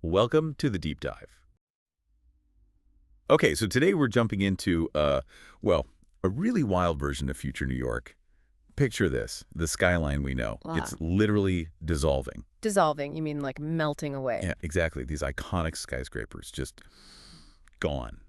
Welcome to the deep dive. Okay, so today we're jumping into, well, a really wild version of future New York. Picture this, the skyline we know. Wow. It's literally dissolving. Dissolving, you mean like melting away? Yeah, exactly. These iconic skyscrapers just gone,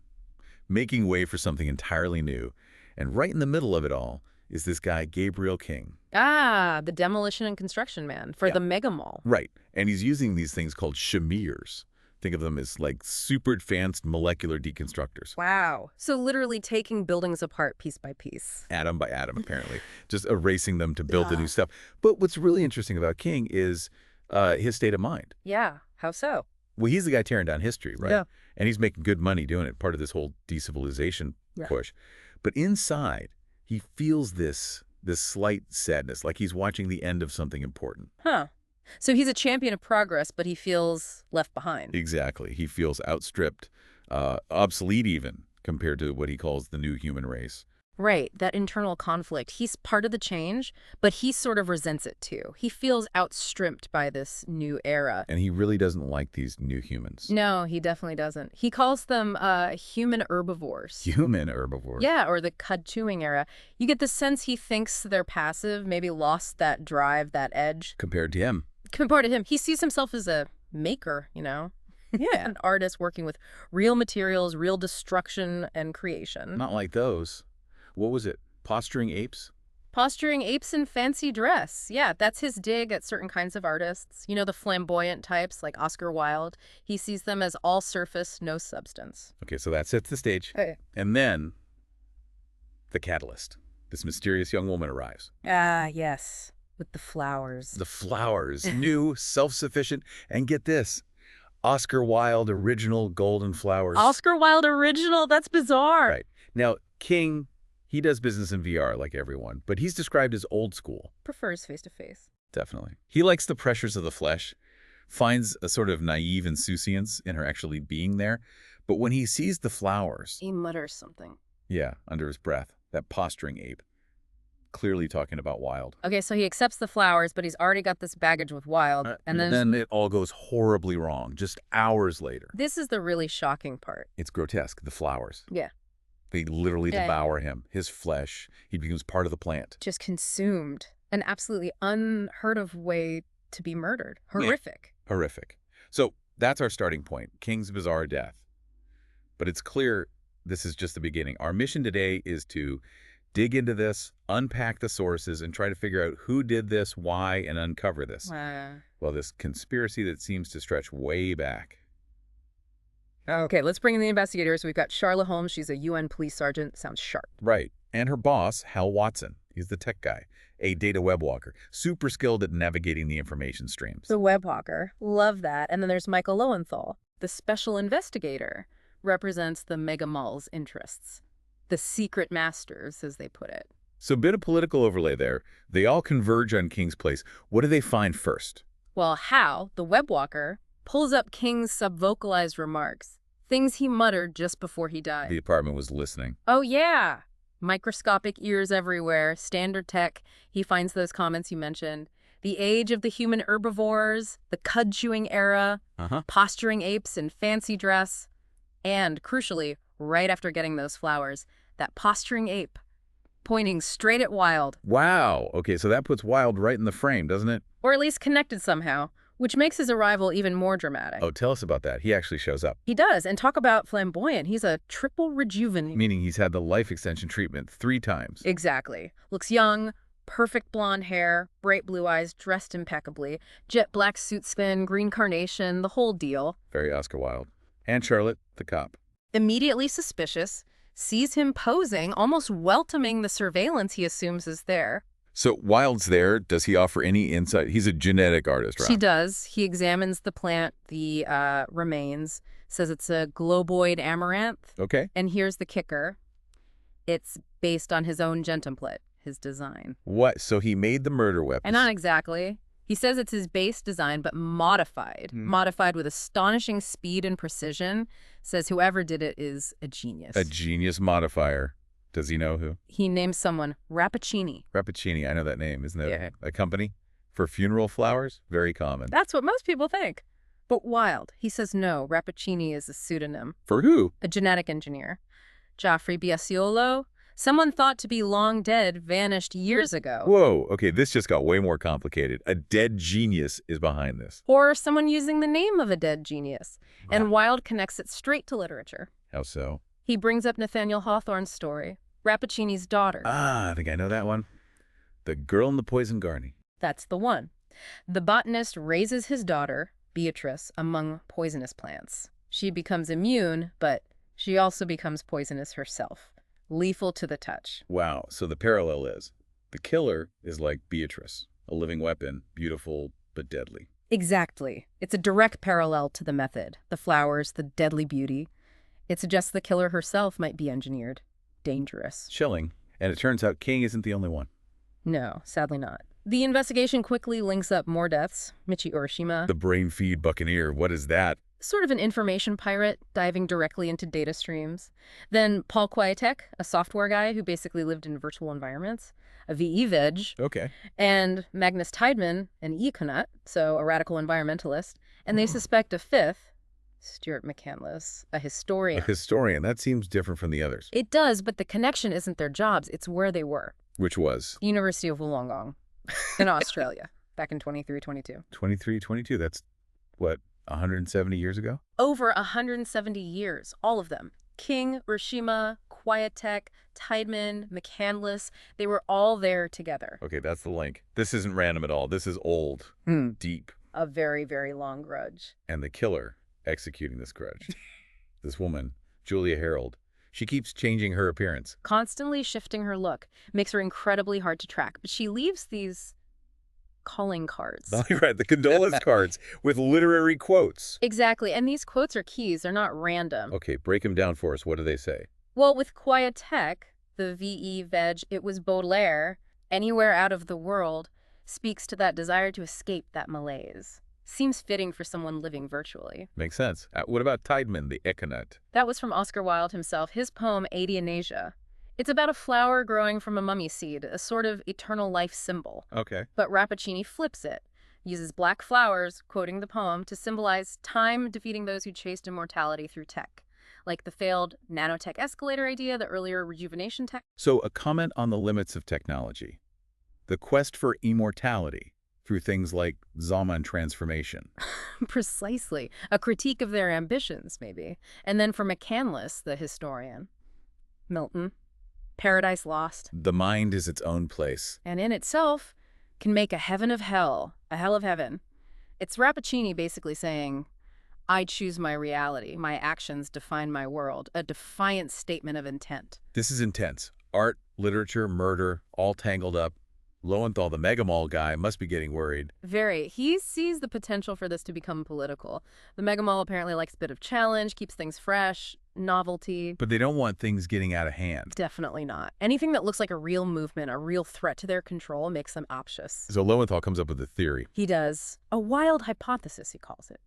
making way for something entirely new. And right in the middle of it all is this guy, Gabriel King. Ah, the demolition and construction man for Yeah. the MegaMall. Right. And he's using these things called chimères. Think of them as like super advanced molecular deconstructors. Wow. So literally taking buildings apart piece by piece. Atom by atom, apparently. Just erasing them to build the Yeah. new stuff. But what's really interesting about King is his state of mind. Yeah, how so? Well, he's the guy tearing down history, right? Yeah. And he's making good money doing it, part of this whole decivilization Yeah. push. But inside, he feels this slight sadness, like he's watching the end of something important. Huh. So he's a champion of progress, but he feels left behind. Exactly. He feels outstripped, obsolete even, compared to what he calls the new human race. Right, that internal conflict. He's part of the change, but he sort of resents it too. He feels outstripped by this new era. And he really doesn't like these new humans. No, he definitely doesn't. He calls them human herbivores. Human herbivores. Yeah, or the cud-chewing era. You get the sense he thinks they're passive, maybe lost that drive, that edge. Compared to him. Compared to him, he sees himself as a maker, Yeah. An artist working with real materials, real destruction and creation. Not like those. What was it? Posturing apes? Posturing apes in fancy dress. Yeah, that's his dig at certain kinds of artists. You know, the flamboyant types like Oscar Wilde. He sees them as all surface, no substance. Okay, so that sets the stage. Okay. And then the catalyst. This mysterious young woman arrives. Ah, yes. With the flowers. The flowers. New, self-sufficient, and get this. Oscar Wilde original golden flowers. Oscar Wilde original? That's bizarre. Right. Now, King, he does business in VR like everyone, but he's described as old school. Prefers face-to-face. Definitely. He likes the pressures of the flesh, finds a sort of naive insouciance in her actually being there. But when he sees the flowers, He mutters something. yeah, under his breath, that posturing ape, clearly talking about Wilde. Okay, so he accepts the flowers, but he's already got this baggage with Wilde. And then it all goes horribly wrong, just hours later. this is the really shocking part. It's grotesque, the flowers. Yeah. They literally Yeah. devour him, his flesh. He becomes part of the plant. Just consumed. An absolutely unheard of way to be murdered. Horrific. Horrific. So that's our starting point, King's bizarre death. But it's clear this is just the beginning. Our mission today is to dig into this, unpack the sources, and try to figure out who did this, why, and uncover this. Well, this conspiracy that seems to stretch way back. Okay, let's bring in the investigators. We've got Charlotte Holmes. She's a UN police sergeant. Sounds sharp. Right. And her boss, Hal Watson. He's the tech guy, a data web walker, super skilled at navigating the information streams. The web hawker. Love that. And then there's Michael Lowenthal, the special investigator, represents the MegaMall's interests. The secret masters, as they put it. So a bit of political overlay there. They all converge on King's place. What do they find first? Well, Hal, the web walker, pulls up King's subvocalized remarks, things he muttered just before he died. The apartment was listening. Oh, yeah. Microscopic ears everywhere, standard tech. He finds those comments you mentioned. The age of the human herbivores, the cud-chewing era, posturing apes in fancy dress, and, crucially, right after getting those flowers, that posturing ape, pointing straight at Wilde. Wow. Okay, so that puts Wilde right in the frame, doesn't it? Or at least connected somehow, which makes his arrival even more dramatic. Oh, tell us about that. He actually shows up. He does, and talk about flamboyant. He's a triple rejuvenate. Meaning he's had the life extension treatment 3 times. Exactly. Looks young, perfect blonde hair, bright blue eyes, dressed impeccably, jet black suit spin, green carnation, the whole deal. Very Oscar Wilde. And Charlotte, the cop. Immediately suspicious, sees him posing, almost welcoming the surveillance he assumes is there. So Wilde's there. Does he offer any insight? He's a genetic artist, right? She does. He examines the plant, the remains, says it's a globoid amaranth. Okay. And here's the kicker. It's based on his own gentemplate, his design. What? So he made the murder weapons? And not exactly. He says it's his base design, but modified. Modified with astonishing speed and precision. Says whoever did it is a genius. A genius modifier. Does he know who? He names someone Rappaccini. Rappaccini. I know that name. Isn't that Yeah. a company? For funeral flowers? Very common. That's what most people think. But Wilde, he says no, Rappaccini is a pseudonym. For who? A genetic engineer. Geoffrey Biasiolo, someone thought to be long dead, vanished years ago. Whoa, okay, this just got way more complicated. A dead genius is behind this. Or someone using the name of a dead genius. Wow. And Wilde connects it straight to literature. How so? He brings up Nathaniel Hawthorne's story, Rappaccini's daughter. Ah, I think I know that one. The Girl in the Poison Garden. That's the one. The botanist raises his daughter, Beatrice, among poisonous plants. She becomes immune, but she also becomes poisonous herself, lethal to the touch. Wow, so the parallel is, the killer is like Beatrice, a living weapon, beautiful but deadly. Exactly. It's a direct parallel to the method, the flowers, the deadly beauty. It suggests the killer herself might be engineered. Dangerous. Chilling. And it turns out King isn't the only one. No, sadly not. The investigation quickly links up more deaths. Michi Urashima. The brain feed buccaneer, what is that? Sort of an information pirate, diving directly into data streams. Then Paul Kwiatek, a software guy who basically lived in virtual environments. A VE veg. Okay. And Magnus Tideman, an econaut, so a radical environmentalist. And they suspect a fifth, Stuart McCandless, a historian. A historian, that seems different from the others. It does, but the connection isn't their jobs, it's where they were. Which was? The University of Wollongong in Australia, back in 2322. 2322, that's, what, 170 years ago? Over 170 years, all of them. King, Urashima, Kwiatek, Tideman, McCandless, they were all there together. Okay, that's the link. This isn't random at all. This is old, deep. A very, very long grudge. And the killer executing this grudge. This woman, Julia Harold, she keeps changing her appearance. Constantly shifting her look makes her incredibly hard to track, but she leaves these calling cards. Oh, you're right, the condolence cards with literary quotes. Exactly, and these quotes are keys. They're not random. Okay, break them down for us. What do they say? Well, with Kwiatek, the VE veg, it was Baudelaire. Anywhere out of the world speaks to that desire to escape that malaise. Seems fitting for someone living virtually. Makes sense. What about Tideman, the econaut? That was from Oscar Wilde himself, his poem Adianasia. It's about a flower growing from a mummy seed, a sort of eternal life symbol. Okay. But Rappaccini flips it, uses black flowers, quoting the poem, to symbolize time defeating those who chased immortality through tech, like the failed nanotech escalator idea, the earlier rejuvenation tech. So a comment on the limits of technology. The quest for immortality through things like Zaman transformation. Precisely. A critique of their ambitions, maybe. And then for McCandless, the historian. Milton. Paradise Lost. The mind is its own place. And in itself can make a heaven of hell, a hell of heaven. It's Rappaccini basically saying, I choose my reality, my actions define my world, a defiant statement of intent. This is intense. Art, literature, murder, all tangled up. Lowenthal, the MegaMall guy, must be getting worried. Very. He sees the potential for this to become political. The MegaMall apparently likes a bit of challenge, keeps things fresh, novelty. But they don't want things getting out of hand. Definitely not. Anything that looks like a real movement, a real threat to their control, makes them obvious. So Lowenthal comes up with a theory. He does. A wild hypothesis, he calls it.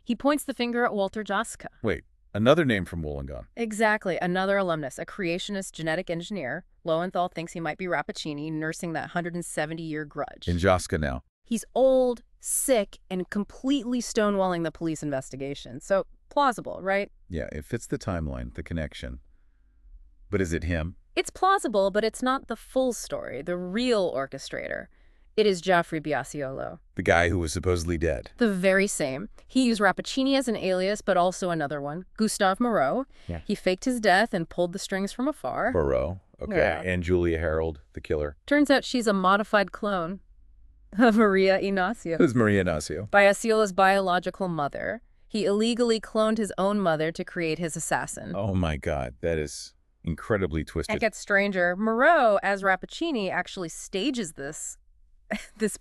He points the finger at Walter Jaska. Wait, another name from Wollongong. Exactly. Another alumnus, a creationist genetic engineer. Lowenthal thinks he might be Rappaccini, nursing that 170-year grudge. In Jaska now. He's old, sick, and completely stonewalling the police investigation. So, plausible, right? Yeah, it fits the timeline, the connection. But is it him? It's plausible, but it's not the full story, the real orchestrator. It is Geoffrey Biasiolo. The guy who was supposedly dead. The very same. He used Rappaccini as an alias, but also another one, Gustave Moreau. Yeah. He faked his death and pulled the strings from afar. Moreau. Okay. Yeah. And Julia Harold, the killer. Turns out she's a modified clone of Maria Ignacio. Who's Maria Ignacio? Biasiolo's biological mother. He illegally cloned his own mother to create his assassin. Oh my God, that is incredibly twisted. It gets stranger. Moreau, as Rappaccini, actually stages this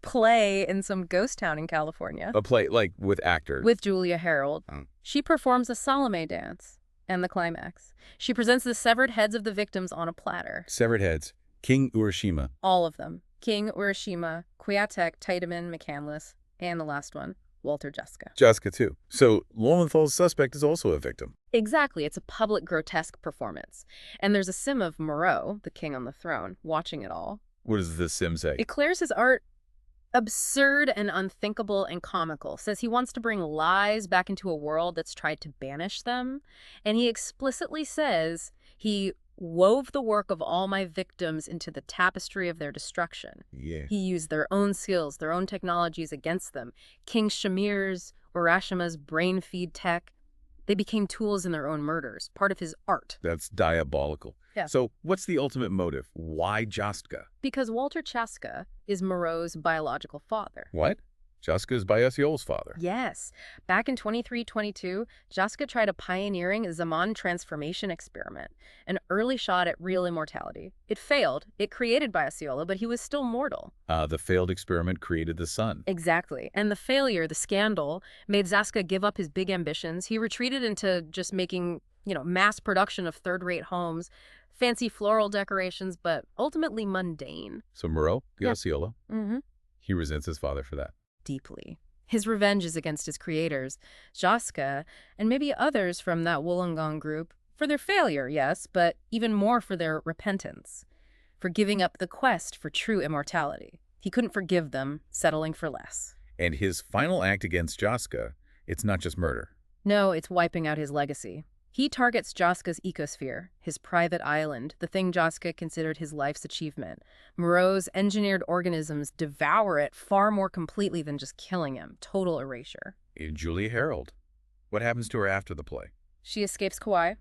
play in some ghost town in California. A play, like, with actors. With Julia Harold. Oh. She performs a Salome dance. And the climax. She presents the severed heads of the victims on a platter. Severed heads. King Urashima. All of them. King, Urashima, Kwiatek, Tideman, McCandless, and the last one, Walter Jaska. Jaska, too. So Lowenthal's suspect is also a victim. Exactly. It's a public grotesque performance. And there's a sim of Moreau, the king on the throne, watching it all. What does this sim say? It clears his art Absurd and unthinkable and comical. Says he wants to bring lies back into a world that's tried to banish them. And he explicitly says he wove the work of all my victims into the tapestry of their destruction. Yeah. He used their own skills, their own technologies against them. King Shamir's, Urashima's brain feed tech. They became tools in their own murders, part of his art. That's diabolical. Yeah. So what's the ultimate motive? Why Jaska? Because Walter Chaska is Moreau's biological father. What? Jaska is Bayesiol's father. Yes. Back in 2322, Jaska tried a pioneering Zaman transformation experiment, an early shot at real immortality. It failed. It created Bayesiol, but he was still mortal. The failed experiment created the sun. Exactly. And the failure, the scandal, made Jaska give up his big ambitions. He retreated into just making, mass production of third-rate homes, fancy floral decorations, but ultimately mundane. So Moreau, the Yeah. Osceola, he resents his father for that. Deeply. His revenge is against his creators, Jaska, and maybe others from that Wollongong group, for their failure, yes, but even more for their repentance, for giving up the quest for true immortality. He couldn't forgive them, settling for less. And his final act against Jaska, it's not just murder. No, it's wiping out his legacy. He targets Jaska's ecosphere, his private island, the thing Jaska considered his life's achievement. Moreau's engineered organisms devour it far more completely than just killing him. Total erasure. Julia Harold. What happens to her after the play? She escapes Kauai,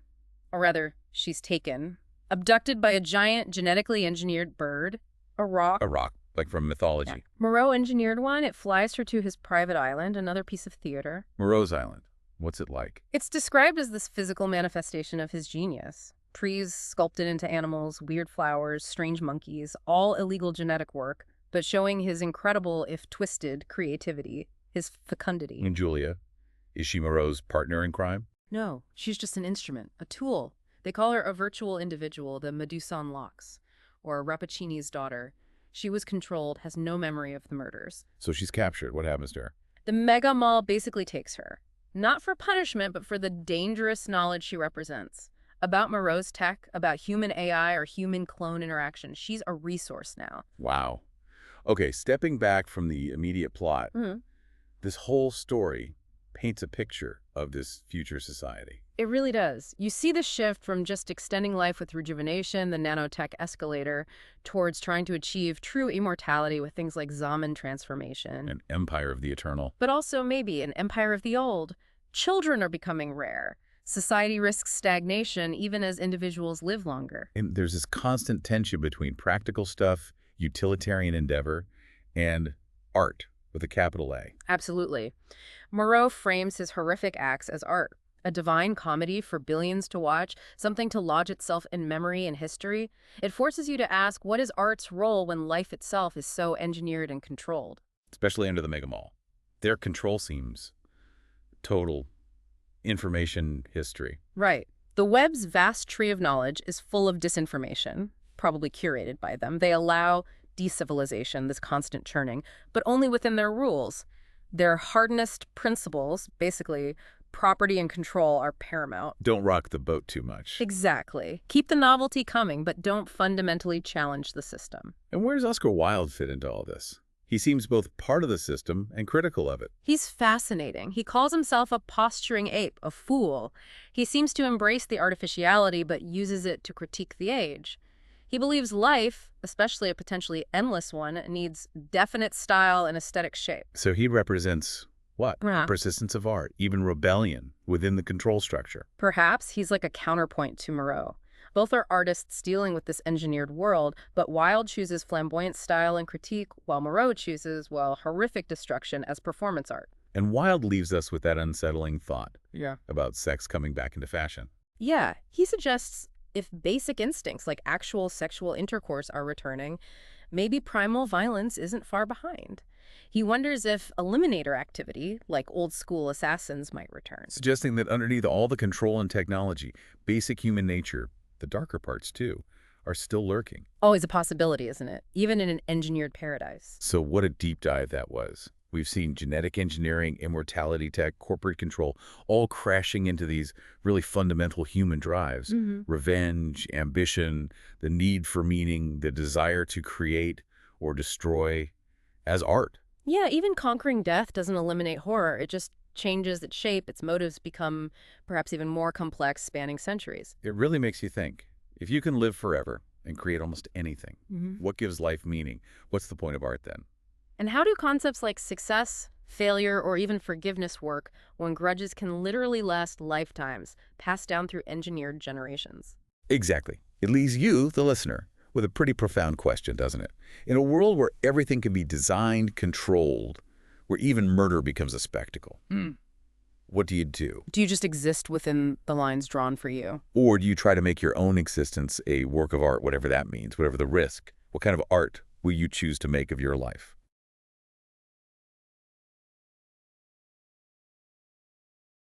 or rather, she's taken, abducted by a giant genetically engineered bird, a rock. A rock, like from mythology. Yeah. Moreau engineered one. It flies her to his private island, another piece of theater. Moreau's Island. What's it like? It's described as this physical manifestation of his genius. Trees sculpted into animals, weird flowers, strange monkeys, all illegal genetic work, but showing his incredible, if twisted, creativity, his fecundity. And Julia, is she Moreau's partner in crime? No, she's just an instrument, a tool. They call her a virtual individual, the Medusa on locks, or Rappaccini's daughter. She was controlled, has no memory of the murders. So she's captured. What happens to her? The MegaMall basically takes her. Not for punishment, but for the dangerous knowledge she represents. About Moreau's tech, about human AI or human clone interaction. She's a resource now. Wow. Okay, stepping back from the immediate plot, this whole story paints a picture of this future society. It really does. You see the shift from just extending life with rejuvenation, the nanotech escalator, towards trying to achieve true immortality with things like Zaman transformation. An empire of the eternal. But also maybe an empire of the old. Children are becoming rare. Society risks stagnation even as individuals live longer. And there's this constant tension between practical stuff, utilitarian endeavor, and art with a capital A. Absolutely. Moreau frames his horrific acts as art. A divine comedy for billions to watch, something to lodge itself in memory and history. It forces you to ask, what is art's role when life itself is so engineered and controlled? Especially under the MegaMall. Their control seems total information history. Right. The web's vast tree of knowledge is full of disinformation, probably curated by them. They allow decivilization, this constant churning, but only within their rules. Their hardened principles, basically, property and control, are paramount. Don't rock the boat too much. Exactly. Keep the novelty coming, but don't fundamentally challenge the system. And where does Oscar Wilde fit into all this? He seems both part of the system and critical of it. He's fascinating. He calls himself a posturing ape, a fool. He seems to embrace the artificiality, but uses it to critique the age. He believes life, especially a potentially endless one, needs definite style and aesthetic shape. So he represents what? Yeah. Persistence of art, even rebellion within the control structure. Perhaps he's like a counterpoint to Moreau. Both are artists dealing with this engineered world, but Wilde chooses flamboyant style and critique, while Moreau chooses, horrific destruction as performance art. And Wilde leaves us with that unsettling thought. Yeah. About sex coming back into fashion. Yeah, he suggests if basic instincts like actual sexual intercourse are returning, maybe primal violence isn't far behind. He wonders if eliminator activity, like old-school assassins, might return. Suggesting that underneath all the control and technology, basic human nature, the darker parts too, are still lurking. Always a possibility, isn't it? Even in an engineered paradise. So what a deep dive that was. We've seen genetic engineering, immortality tech, corporate control, all crashing into these really fundamental human drives. Revenge, ambition, the need for meaning, the desire to create or destroy as art. Yeah, even conquering death doesn't eliminate horror. It just changes its shape. Its motives become perhaps even more complex, spanning centuries. It really makes you think. If you can live forever and create almost anything, what gives life meaning? What's the point of art then? And how do concepts like success, failure, or even forgiveness work when grudges can literally last lifetimes, passed down through engineered generations? Exactly. It leaves you, the listener, with a pretty profound question, doesn't it? In a world where everything can be designed, controlled, where even murder becomes a spectacle, what do you do? Do you just exist within the lines drawn for you? Or do you try to make your own existence a work of art, whatever that means, whatever the risk? What kind of art will you choose to make of your life?